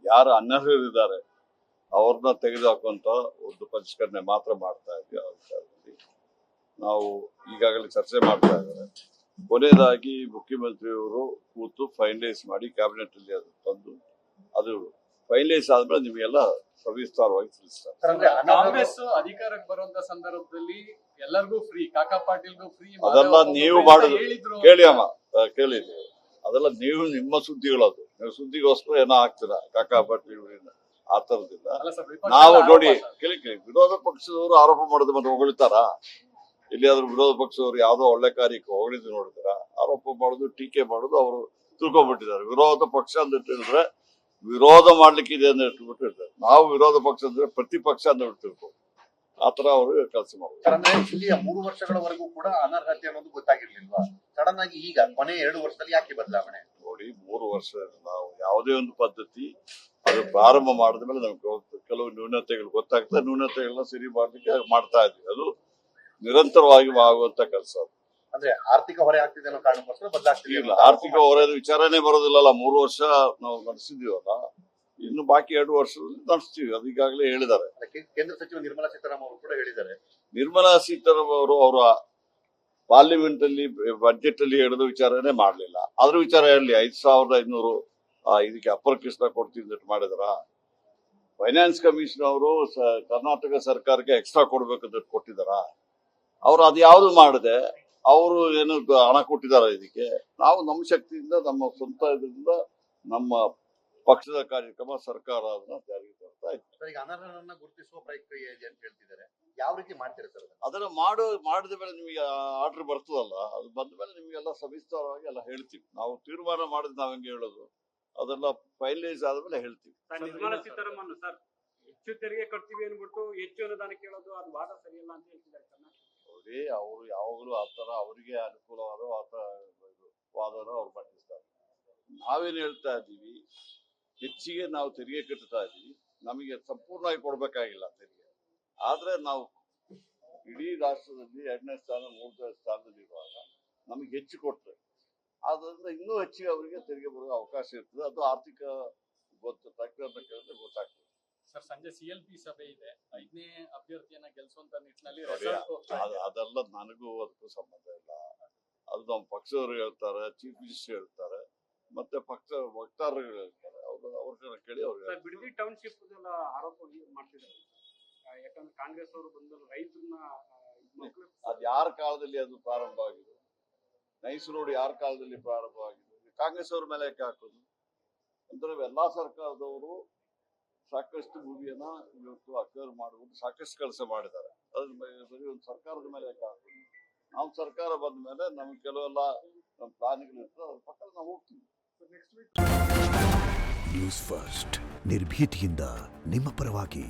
ಯಾರು ಅನರ್ಹರಿದ್ದಾರೆ ಅವ್ರನ್ನ ತೆಗೆದುಹಾಕುವಂತ ಒಂದು ಪರಿಷ್ಕರಣೆ ಮಾತ್ರ ಮಾಡ್ತಾ ಇದ್ವಿ. ಆ ವಿಚಾರದಲ್ಲಿ ನಾವು ಈಗಾಗಲೇ ಚರ್ಚೆ ಮಾಡ್ತಾ ಇದ್ದಾರೆ. ಕೊನೆಯದಾಗಿ ಮುಖ್ಯಮಂತ್ರಿಯವರು ಕೂತು ಫೈನಲೈಸ್ ಮಾಡಿ ಕ್ಯಾಬಿನೆಟ್ ಅಲ್ಲಿ ಅದು ತಂದು ಅದು ಫೈನಲೈಸ್ ಆದ್ಮೇಲೆ ನಿಮಗೆಲ್ಲ ಸವಿಸ್ತಾರವಾಗಿ ತಿಳಿಸ್ತಾರೆ. ಕಾಂಗ್ರೆಸ್ ಅಧಿಕಾರಕ್ಕೆ ಬರುವಂತ ಸಂದರ್ಭದಲ್ಲಿ ಎಲ್ಲರಿಗೂ ಫ್ರೀ, ಕಾಕಾ ಪಾಟೀಲ್ಗೂ ಫ್ರೀ, ಅದೆಲ್ಲ ನೀವು ಮಾಡುದು ಕೇಳಿ ಅಮ್ಮ, ಕೇಳಿದ್ವಿ. ಅದೆಲ್ಲ ನೀವು ನಿಮ್ಮ ಸುದ್ದಿಗಳದು, ನೀವು ಸುದ್ದಿಗೋಸ್ಕರ ಏನೋ ಆಗ್ತೀರಾ ಕಾಕಾ ಪಾಟೀಲ್ ಆ ತರದಿಲ್ಲ. ನಾವು ನೋಡಿ ಕೇಳಿ ವಿರೋಧ ಪಕ್ಷದವರು ಆರೋಪ ಮಾಡೋದು ಮತ್ತೆ ಹೊಗಳ್ತಾರ? ಎಲ್ಲಿಯಾದ್ರೂ ವಿರೋಧ ಪಕ್ಷದವರು ಯಾವ್ದೋ ಒಳ್ಳೆ ಕಾರ್ಯಕ್ಕೆ ಹೊಗಳಿದ್ದು ನೋಡಿದಾರ? ಆರೋಪ ಮಾಡೋದು, ಟೀಕೆ ಮಾಡೋದು ಅವರು ತಿಳ್ಕೊಂಡ್ಬಿಟ್ಟಿದ್ದಾರೆ. ವಿರೋಧ ಪಕ್ಷ ಅಂತ ಹೇಳಿದ್ರೆ ವಿರೋಧ ಮಾಡ್ಲಿಕ್ಕೆ ಇದೆ ಅಂತ ಇಟ್ಬಿಟ್ಟಿರ್ತಾರೆ. ನಾವು ವಿರೋಧ ಪಕ್ಷ ಅಂದ್ರೆ ಪ್ರತಿಪಕ್ಷ ಅಂತ ತಿಳ್ಕೊ, ಆತರ ಅವರು ಕೆಲಸ ಮಾಡ್ತಾರೆ. ಅಂದ್ರೆ ಇಲ್ಲಿಯ 3 ವರ್ಷಗಳವರೆಗೂ ಕೂಡ ಅನರ್ಹತೆ ಅನ್ನೋದು ಗೊತ್ತಾಗಿರ್ಲಿಲ್ವಾ? ಸಡನ್ ಆಗಿ ಈಗ ಕೊನೆ 2 ವರ್ಷದಲ್ಲಿ ಯಾಕೆ ಬದಲಾವಣೆ? ನೋಡಿ, 3 ವರ್ಷ ನಾವು ಯಾವುದೇ ಒಂದು ಪದ್ಧತಿ ಅದು ಪ್ರಾರಂಭ ಮಾಡಿದ ಮೇಲೆ ನಮ್ಗೆ ಕೆಲವು ನ್ಯೂನತೆಗಳು ಗೊತ್ತಾಗ್ತದೆ. ನ್ಯೂನತೆಗಳನ್ನ ಸರಿ ಮಾಡ್ಲಿಕ್ಕೆ ಮಾಡ್ತಾ ಇದ್ವಿ. ಅದು ನಿರಂತರವಾಗಿ ಆಗುವಂತ ಕೆಲಸ. ಅಂದ್ರೆ ಆರ್ಥಿಕ ಹೊರೆ ಆಗ್ತಿದೆ ಅನ್ನೋ ಕಾರಣಕ್ಕೋಸ್ಕರ ಬದಲಾಗ್ತಿಲ್ಲ. ಆರ್ಥಿಕ ಹೊರೆ ವಿಚಾರನೇ ಬರೋದಿಲ್ಲಲ್ಲ. 3 ವರ್ಷ ನಾವು ನಡೆಸಿದೀವಲ್ಲ, ಇನ್ನು ಬಾಕಿ 2 ವರ್ಷ ನಡೆಸ್ತೀವಿ. ಅದು ಈಗಾಗಲೇ ಹೇಳಿದ್ದಾರೆ. ಕೇಂದ್ರ ಸಚಿವ ನಿರ್ಮಲಾ ಸೀತಾರಾಮನ್ ಅವರು ಕೂಡ ಹೇಳಿದ್ದಾರೆ. ನಿರ್ಮಲಾ ಸೀತಾರಾಮನ್ ಅವರು ಅವರ ಪಾರ್ಲಿಮೆಂಟ್ ಅಲ್ಲಿ ಬಜೆಟ್ ಅಲ್ಲಿ ಹೇಳಿದ ವಿಚಾರನೇ ಮಾಡ್ಲಿಲ್ಲ. ಅದ್ರ ವಿಚಾರ ಹೇಳಿ 5,500 ಇದಕ್ಕೆ ಅಪ್ಪರ್ ಕೃಷ್ಣ ಕೊಡ್ತಿದ್ದ ಮಾಡಿದಾರ. ಫೈನಾನ್ಸ್ ಕಮಿಷನ್ ಅವರು ಕರ್ನಾಟಕ ಸರ್ಕಾರಕ್ಕೆ ಎಕ್ಸ್ಟ್ರಾ ಕೊಡ್ಬೇಕಂತ ಕೊಟ್ಟಿದಾರ. ಅವ್ರು ಅದು ಯಾವ್ದು ಮಾಡದೆ ಅವರು ಏನು ಹಣ ಕೊಟ್ಟಿದ್ದಾರೆ ಇದಕ್ಕೆ. ನಾವು ನಮ್ಮ ಶಕ್ತಿಯಿಂದ, ನಮ್ಮ ಸ್ವಂತ ಇದರಿಂದ, ನಮ್ಮ ಪಕ್ಷದ ಕಾರ್ಯಕ್ರಮ ಸರ್ಕಾರ ಅದನ್ನ ಜಾರಿಗೆ ತರ್ತಾ ಇತ್ತು. ಈಗ ಅನರ್ಹರನ್ನ ಗುರುತಿಸುವ ಪ್ರಕ್ರಿಯೆ ಇದೆ ಅಂತ ಹೇಳ್ತಿದ್ದಾರೆ. ಯಾವ ರೀತಿ ಮಾಡ್ತೀರಾ ಸರ್? ಅದನ್ನ ಮಾಡಿದ ಮೇಲೆ ನಿಮಗೆ ಆರ್ಡರ್ ಬರ್ತದಲ್ಲ, ಅದು ಬಂದ ಮೇಲೆ ನಿಮಗೆಲ್ಲ ಸವಿಸ್ತಾರವಾಗಿ ಎಲ್ಲ ಹೇಳ್ತೀವಿ. ನಾವು ತೀರ್ಮಾನ ಮಾಡಿದ್ ನಾವ್ ಹೆಂಗೆ ಹೇಳೋದು, ಅದೆಲ್ಲ ಫೈನಲೈಸ್ ಆದ್ಮೇಲೆ ಹೇಳ್ತೀವಿ. ನಿರ್ಮಲಾ ಸೀತಾರಾಮನ್ ಸರ್ ಹೆಚ್ಚು ತೆರಿಗೆ ಕಟ್ತೀವಿ ಅನ್ಬಿಟ್ಟು ಹೆಚ್ಚು ಅನುದಾನ ಕೇಳೋದು ಅದು ವಾದ ಸರಿಯಲ್ಲ ಅಂತ ಹೇಳ್ತಿದ್ದಾರೆ. ನೋಡಿ, ಅವರು ಯಾವಾಗಲೂ ಆತರ ಅವರಿಗೆ ಅನುಕೂಲವಾದ ವಾದನ ಅವ್ರು ಮಂಡಿಸ್ತಾರೆ. ನಾವೇನ್ ಹೇಳ್ತಾ ಇದ್ದೀವಿ, ಹೆಚ್ಚಿಗೆ ನಾವು ತೆರಿಗೆ ಕಟ್ತಾ ಇದ್ದೀವಿ. ನಮಗೆ ಸಂಪೂರ್ಣವಾಗಿ ಕೊಡ್ಬೇಕಾಗಿಲ್ಲ ತೆರಿಗೆ. ಆದ್ರೆ ನಾವು ಇಡೀ ರಾಷ್ಟ್ರದಲ್ಲಿ 2ನೇ ಸ್ಥಾನ 3ನೇ ಸ್ಥಾನದಲ್ಲಿರುವಾಗ ನಮಗೆ ಹೆಚ್ಚು ಕೊಟ್ರೆ ಆದ್ರಿಂದ ಇನ್ನೂ ಹೆಚ್ಚಿಗೆ ಅವರಿಗೆ ತೆರಿಗೆ ಬರುವ ಅವಕಾಶ ಇರ್ತದೆ. ಅದು ಆರ್ಥಿಕ ತಜ್ಞರನ್ನ ಕೇಳಿದ್ರೆ ಗೊತ್ತಾಗ್ತದೆ. ಸರ್, ಸಂಜೆ CLP ಸಭೆ ಇದೆ. 5ನೇ ಅಭ್ಯರ್ಥಿಯನ್ನ ಗೆಲ್ಸುವಂತ ನಿಟ್ಟಿನಲ್ಲಿ ಅದೆಲ್ಲ ನನಗೂ ಅದಕ್ಕೂ ಸಂಬಂಧ ಇಲ್ಲ. ಅದು ನಮ್ಮ ಪಕ್ಷದವರು ಹೇಳ್ತಾರೆ, ಚೀಫ್ ಮಿನಿಸ್ಟರ್ ಹೇಳ್ತಾರೆ, ಮತ್ತೆ ಪಕ್ಷ ವಕ್ತಾರರು ಹೇಳ್ತಾರೆ. ಅವ್ರನ್ನ ಕೇಳಿ ಅವ್ರಿಗೆ. ಬಿಡದಿ ಟೌನ್ಶಿಪ್ ಆರೋಪ ಮಾಡ್ತಿದ್ದಾರೆ. ಯಾಕಂದ್ರೆ ಕಾಂಗ್ರೆಸ್ ಅವರು ಬಂದು ರೈತರನ್ನ ಅದು ಯಾರ ಕಾಲದಲ್ಲಿ ಅದು ಪ್ರಾರಂಭ ಆಗಿದೆ? ನೈಸ್ ರೋಡ್ ಯಾರ ಕಾಲದಲ್ಲಿ ಪ್ರಾರಂಭ ಆಗಿದೆ? ಕಾಂಗ್ರೆಸ್ ಅವ್ರ ಮೇಲೆ ಯಾಕೆ ಹಾಕೋದು? ಅಂದ್ರೆ ಎಲ್ಲಾ ಸರ್ಕಾರದವರು ಸಾಕಷ್ಟು ಭೂಮಿಯನ್ನ ಇವತ್ತು ಅಕ್ವೈರ್ ಮಾಡುವುದು ಸಾಕಷ್ಟು ಕೆಲಸ ಮಾಡಿದ್ದಾರೆ. ಅದ್ರ ಬರೀ ಒಂದು ಸರ್ಕಾರದ ಮೇಲೆ ಯಾಕೆ ಹಾಕೋದು? ನಾವು ಸರ್ಕಾರ ಬಂದ ಮೇಲೆ ನಮ್ಗೆ ಕೆಲವೆಲ್ಲ ನಮ್ಮ ಪ್ಲಾನ್ಗಳು ಇರ್ತದೆ, ಅದ್ರ ಪಕ್ಕ ನಾವು ಹೋಗ್ತೀವಿ. ನ್ಯೂಸ್ ಫಸ್ಟ್, ನಿರ್ಭೀತಿಯಿಂದ ನಿಮ್ಮ ಪರವಾಗಿ.